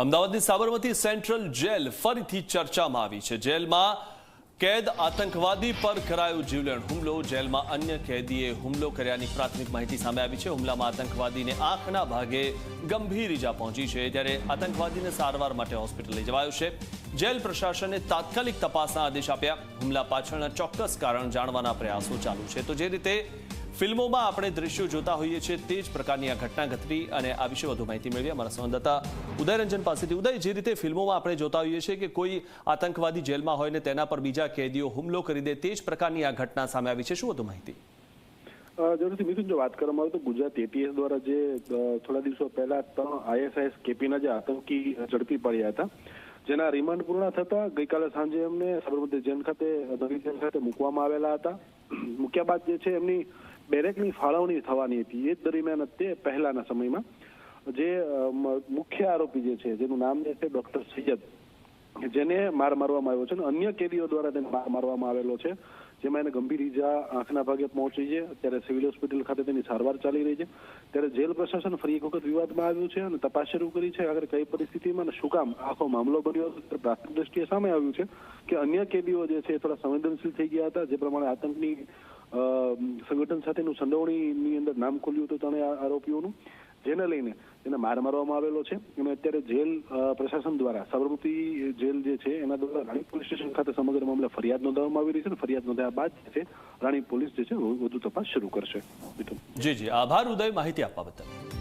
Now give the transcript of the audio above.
અમદાવાદની Sabarmati central jail ફરીથી ચર્ચામાં આવી છે। જેલમાં કેદ આતંકવાદી પર કરાયો જીવલેણ હુમલો। જેલમાં અન્ય કેદીએ હુમલો કર્યાની પ્રાથમિક માહિતી સામે આવી છે। હુમલામાં આતંકવાદીને આંખના ભાગે ગંભીર ઈજા પહોંચી છે, જ્યારે આતંકવાદીને સારવાર માટે હોસ્પિટલ લઈ જવાયો છે। જેલ પ્રશાસને તાત્કાલિક તપાસના આદેશ આપ્યા। હુમલા પાછળના ચોક્કસ કારણ જાણવાના પ્રયાસો ચાલુ છે। તો જે રીતે ફિલ્મોમાં આપણે દ્રશ્યો જોતા હોઈએ છીએ તે જ પ્રકારની આ ઘટના ઘટી અને આ વિશે વધુ માહિતી મેળવી અમારા સંવાદદાતા ઉદયરંજન પાસેથી। ઉદય, જે રીતે ફિલ્મોમાં આપણે જોતા હોઈએ છીએ કે કોઈ આતંકવાદી જેલમાં હોય ને તેના પર બીજા કેદીઓ હુમલો કરી દે, તે જ પ્રકારની આ ઘટના સામે આવી છે। શું વધુ માહિતી? જરૂરથી મિથુન, જો વાત કરવામાં આવે તો ગુજરાત એટીએસ દ્વારા જે થોડા દિવસો પહેલા 3 ISIS કેપીના જે આતંકી ઝડપી પડ્યા હતા, જેના રિમાન્ડ પૂર્ણ થતા ગઈકાલે સાંજે એમને સાબરમતી જેલ ખાતે નવી જેલ ખાતે મૂકવામાં આવેલા હતા। મૂક્યા બાદ જે છે એમની બેરેકની ફાળવણી થવાની હતી। એ દરમિયાન તે પહેલાના સમયમાં જે મુખ્ય આરોપી જે છે, જેનું નામ છે ડોક્ટર સૈયદ, જેને માર મારવામાં આવ્યો છે અને અન્ય કેદીઓ દ્વારા તેને માર મારવામાં આવેલો છે, જેમાં એને ગંભીર ઈજા આંખના ભાગે પહોંચી છે। અત્યારે સિવિલ હોસ્પિટલ ખાતે તેની સારવાર ચાલી રહી છે। ત્યારે જેલ પ્રશાસન ફરી એક વખત વિવાદમાં આવ્યું છે અને તપાસ શરૂ કરી છે આગળ કઈ પરિસ્થિતિમાં અને શું કામ આખો મામલો બન્યો હતો। પ્રાથમિક દ્રષ્ટિએ સામે આવ્યું છે કે અન્ય કેદીઓ જે છે થોડા સંવેદનશીલ થઈ ગયા હતા, જે પ્રમાણે આતંકની સંગઠન સાથેનું સંડોવણીની અંદર નામ ખોલ્યું હતું 3 આરોપીઓનું, જેને લઈને એને માર મારવામાં આવેલો છે। અને અત્યારે જેલ પ્રશાસન દ્વારા સાબરમતી જેલ જે છે એના દ્વારા રાણી પોલીસ સ્ટેશન ખાતે સમગ્ર મામલે ફરિયાદ નોંધવામાં આવી રહી છે। ફરિયાદ નોંધ્યા બાદ જે છે રાણી પોલીસ જે છે વધુ તપાસ શરૂ કરશે। જી, આભાર ઉદય, માહિતી આપવા બદલ।